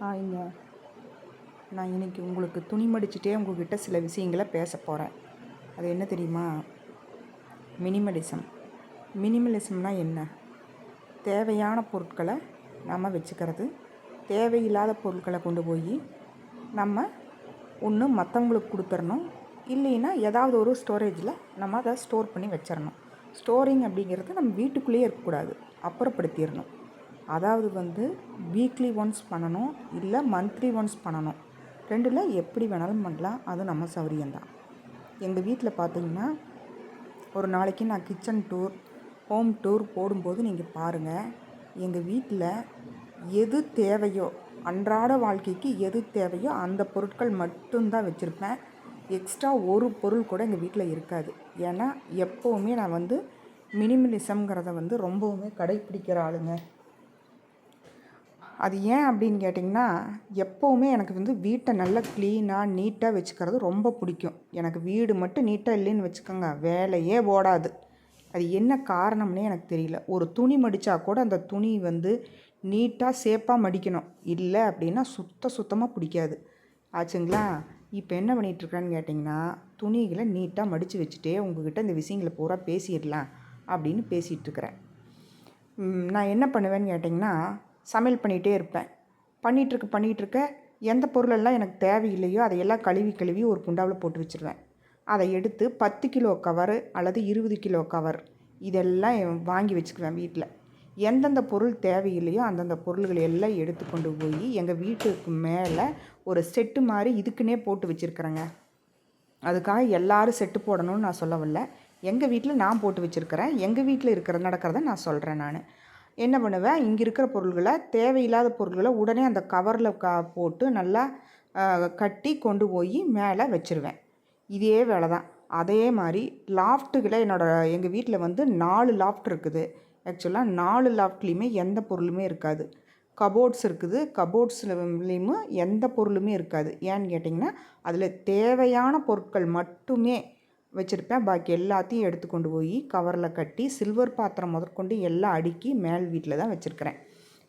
ஹாய்ங்க. நான் இன்றைக்கி உங்களுக்கு துணி மடிச்சுட்டே உங்கள்கிட்ட சில விஷயங்களை பேச போகிறேன். அது என்ன தெரியுமா? மினிமலிசம். மினிமலிசம்னால் என்ன? தேவையான பொருட்களை நம்ம வச்சுக்கிறது, தேவையில்லாத பொருட்களை கொண்டு போய் நம்ம ஒன்று மற்றவங்களுக்கு கொடுத்துடணும், இல்லைன்னா ஏதாவது ஒரு ஸ்டோரேஜில் நம்ம அதை ஸ்டோர் பண்ணி வச்சிடணும். ஸ்டோரிங் அப்படிங்கிறது நம்ம வீட்டுக்குள்ளேயே இருக்கக்கூடாது, அப்புறப்படுத்திடணும். அதாவது வீக்லி ஒன்ஸ் பண்ணணும், இல்லை மந்த்லி ஒன்ஸ் பண்ணணும். ரெண்டில் எப்படி வேணாலும் பண்ணலாம், அது நம்ம சௌரியம்தான். எங்கள் வீட்டில் பார்த்திங்கன்னா ஒரு நாளைக்கு நான் கிச்சன் டூர், ஹோம் டூர் போடும்போது நீங்கள் பாருங்கள், எங்கள் வீட்டில் எது தேவையோ, அன்றாட வாழ்க்கைக்கு எது தேவையோ அந்த பொருட்கள் மட்டும்தான் வச்சுருப்பேன். எக்ஸ்ட்ரா ஒரு பொருள் கூட எங்கள் வீட்டில் இருக்காது. ஏன்னா எப்போவுமே நான் மினிமலிசம்ங்கிறத ரொம்பவுமே கடைப்பிடிக்கிற ஆளுங்க. அது ஏன் அப்படின்னு கேட்டிங்கன்னா, எப்போவுமே எனக்கு வீட்டை நல்லா க்ளீனாக நீட்டாக வச்சுக்கிறது ரொம்ப பிடிக்கும். எனக்கு வீடு மட்டும் நீட்டாக இல்லைன்னு வச்சுக்கோங்க, வேலையே ஓடாது. அது என்ன காரணம்னே எனக்கு தெரியல. ஒரு துணி மடித்தா கூட அந்த துணி நீட்டாக சேஃபாக மடிக்கணும், இல்லை அப்படின்னா சுத்தமாக பிடிக்காது. ஆச்சுங்களா? இப்போ என்ன பண்ணிகிட்ருக்கேன்னு கேட்டிங்கன்னா, துணிகளை நீட்டாக மடித்து வச்சுட்டே உங்கள்கிட்ட இந்த விஷயங்களை பூரா பேசிடலாம் அப்படின்னு பேசிகிட்ருக்கிறேன். நான் என்ன பண்ணுவேன்னு கேட்டிங்கன்னா, சமையல் பண்ணிகிட்டே இருப்பேன். பண்ணிகிட்ருக்க எந்த பொருளெல்லாம் எனக்கு தேவையில்லையோ அதையெல்லாம் கழுவி ஒரு குண்டாவில் போட்டு வச்சுருவேன். அதை எடுத்து 10 கிலோ கவரு அல்லது 20 கிலோ கவர் இதெல்லாம் வாங்கி வச்சுக்குவேன் வீட்டில். எந்தெந்த பொருள் தேவையில்லையோ அந்தந்த பொருள்களை எல்லாம் எடுத்து கொண்டு போய் எங்கள் வீட்டுக்கு மேலே ஒரு செட்டு மாதிரி இதுக்குன்னே போட்டு வச்சுருக்கிறேங்க. அதுக்காக எல்லோரும் செட்டு போடணும்னு நான் சொல்ல வரல. எங்கள் வீட்டில் நான் போட்டு வச்சுருக்கிறேன். எங்கள் வீட்டில் நடக்கிறத நான் சொல்கிறேன். நான் என்ன பண்ணுவேன், இங்கே இருக்கிற பொருள்களை, தேவையில்லாத பொருள்களை உடனே அந்த கவரில் போட்டு நல்லா கட்டி கொண்டு போய் மேலே வச்சுருவேன். இதே வேலை தான். அதே மாதிரி லாஃப்ட்டுகளை எங்கள் வீட்டில் 4 லாஃப்ட் இருக்குது. ஆக்சுவலாக 4 லாஃப்ட்லேயுமே எந்த பொருளுமே இருக்காது. கபோர்ட்ஸ் இருக்குது. கபோர்ட்ஸ்லேயும் எந்த பொருளுமே இருக்காது. ஏன்னு கேட்டிங்கன்னா, அதில் தேவையான பொருட்கள் மட்டுமே வச்சுருப்பேன். பாக்கி எல்லாத்தையும் எடுத்து கொண்டு போய் கவரில் கட்டி சில்வர் பாத்திரம் முதற்கொண்டு எல்லாம் அடுக்கி மேல் வீட்டில் தான் வச்சுருக்கிறேன்.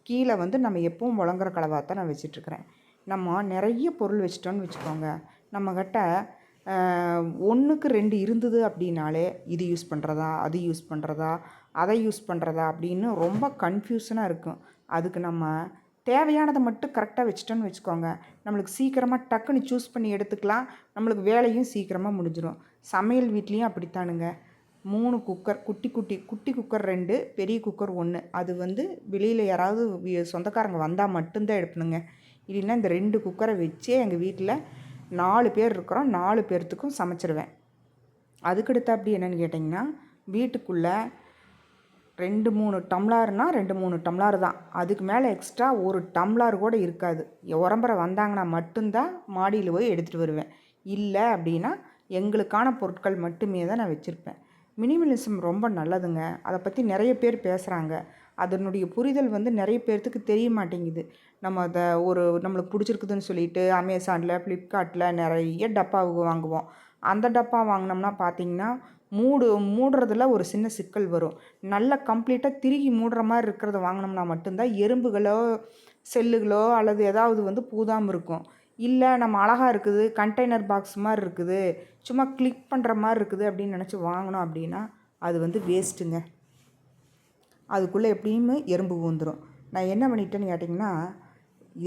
கீழே நம்ம எப்பவும் முழங்குற கலவாத்தான் நான் வச்சிட்ருக்கிறேன். நம்ம நிறைய பொருள் வச்சிட்டோன்னு வச்சுக்கோங்க, நம்மக்கிட்ட 1க்கு 2 இருந்தது அப்படின்னாலே இது யூஸ் பண்ணுறதா, அது யூஸ் பண்ணுறதா, அதை யூஸ் பண்ணுறதா அப்படின்னு ரொம்ப கன்ஃபியூஷனாக இருக்கும். அதுக்கு நம்ம தேவையானதை மட்டும் கரெக்டாக வச்சிட்டோன்னு வச்சுக்கோங்க, நம்மளுக்கு சீக்கிரமாக டக்குன்னு சூஸ் பண்ணி எடுத்துக்கலாம். நம்மளுக்கு வேலையும் சீக்கிரமாக முடிஞ்சிடும். சமையல் வீட்லேயும் அப்படித்தானுங்க. 3 குக்கர், குட்டி குக்கர் 2, பெரிய குக்கர் 1. அது வெளியில் யாராவது சொந்தக்காரங்க வந்தால் மட்டும்தான் எடுப்பணுங்க. இல்லைன்னா இந்த 2 குக்கரை வச்சே எங்கள் வீட்டில் 4 பேர் இருக்கிறோம், 4 பேர்த்துக்கும் சமைச்சிருவேன். அதுக்கடுத்து அப்படி என்னென்னு கேட்டிங்கன்னா, வீட்டுக்குள்ளே 2-3 டம்ளார்னால் 2-3 டம்ளார் தான். அதுக்கு மேலே எக்ஸ்ட்ரா ஒரு டம்ளார் கூட இருக்காது. உறம்பரை வந்தாங்கன்னா மட்டும்தான் மாடியில் போய் எடுத்துகிட்டு வருவேன். இல்லை அப்படின்னா எங்களுக்கான பொருட்கள் மட்டுமே தான் நான் வச்சுருப்பேன். மினிமலிசம் ரொம்ப நல்லதுங்க. அதை பற்றி நிறைய பேர் பேசுகிறாங்க. அதனுடைய புரிதல் நிறைய பேர்த்துக்கு தெரிய மாட்டேங்குது. நம்ம அதை நம்மளுக்கு பிடிச்சிருக்குதுன்னு சொல்லிட்டு அமேசானில், ஃப்ளிப்கார்ட்டில் நிறைய டப்பாவுக்கு வாங்குவோம். அந்த டப்பா வாங்கினோம்னா பார்த்திங்கன்னா மூடுறதுல ஒரு சின்ன சிக்கல் வரும். நல்லா கம்ப்ளீட்டாக திருகி மூடுற மாதிரி இருக்கிறத வாங்கினோம்னா மட்டும்தான் எறும்புகளோ செல்லுகளோ அல்லது ஏதாவது பூதாமல் இருக்கும். இல்லை நம்ம அழகாக இருக்குது, கண்டெய்னர் பாக்ஸ் மாதிரி இருக்குது, சும்மா கிளிக் பண்ணுற மாதிரி இருக்குது அப்படின்னு நினச்சி வாங்கினோம் அப்படின்னா அது வேஸ்ட்டுங்க. அதுக்குள்ளே எப்படியுமே எறும்பு ஊந்துடும். நான் என்ன பண்ணிட்டேன்னு கேட்டிங்கன்னா,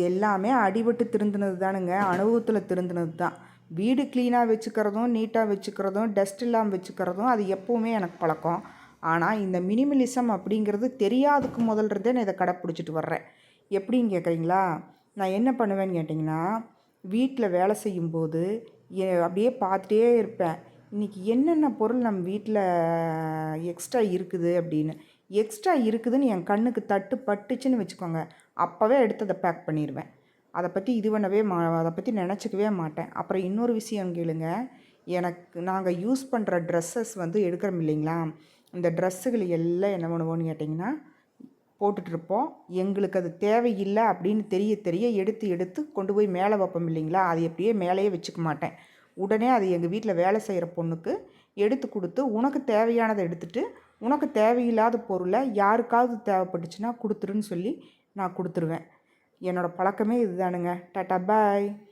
எல்லாமே அடிபட்டு திருந்தினது தானுங்க, அனுபவத்தில் திருந்தினது தான். வீடு க்ளீனாக வச்சுக்கிறதும், நீட்டாக வச்சுக்கிறதும், டஸ்ட் இல்லாமல் வச்சுக்கிறதும் அது எப்போவுமே எனக்கு பழக்கம். ஆனால் இந்த மினிமலிசம் அப்படிங்கிறது தெரியாதுக்கு முதல்றதே நான் இதை கடைப்பிடிச்சிட்டு வர்றேன். எப்படின்னு கேட்குறீங்களா? நான் என்ன பண்ணுவேன்னு கேட்டிங்கன்னா, வீட்டில் வேலை செய்யும்போது அப்படியே பார்த்துட்டே இருப்பேன். இன்றைக்கி என்னென்ன பொருள் நம்ம வீட்டில் எக்ஸ்ட்ரா இருக்குது அப்படின்னு. எக்ஸ்ட்ரா இருக்குதுன்னு என் கண்ணுக்கு பட்டுச்சுன்னு வச்சுக்கோங்க, அப்போவே எடுத்து அதை பேக் பண்ணிடுவேன். அதை பற்றி அதை பற்றி நினச்சிக்கவே மாட்டேன். அப்புறம் இன்னொரு விஷயம் கேளுங்க. நாங்கள் யூஸ் பண்ணுற ட்ரெஸ்ஸஸ் எடுக்கிறோம் இல்லைங்களா, இந்த ட்ரெஸ்ஸுகள் எல்லாம் என்ன பண்ணுவோன்னு கேட்டிங்கன்னா போட்டுட்ருப்போம். எங்களுக்கு அது தேவையில்லை அப்படின்னு தெரிய எடுத்து கொண்டு போய் மேலே வைப்போம் இல்லைங்களா, அது எப்படியே மேலேயே வச்சுக்க மாட்டேன். உடனே அது எங்கள் வீட்டில் வேலை செய்கிற பொண்ணுக்கு எடுத்து கொடுத்து, உனக்கு தேவையானதை எடுத்துகிட்டு உனக்கு தேவையில்லாத பொருளை யாருக்காவது தேவைப்பட்டுச்சுன்னா கொடுத்துருன்னு சொல்லி நான் கொடுத்துருவேன். என்னோடய பழக்கமே இதுதானுங்க. டாட்டா பாய்.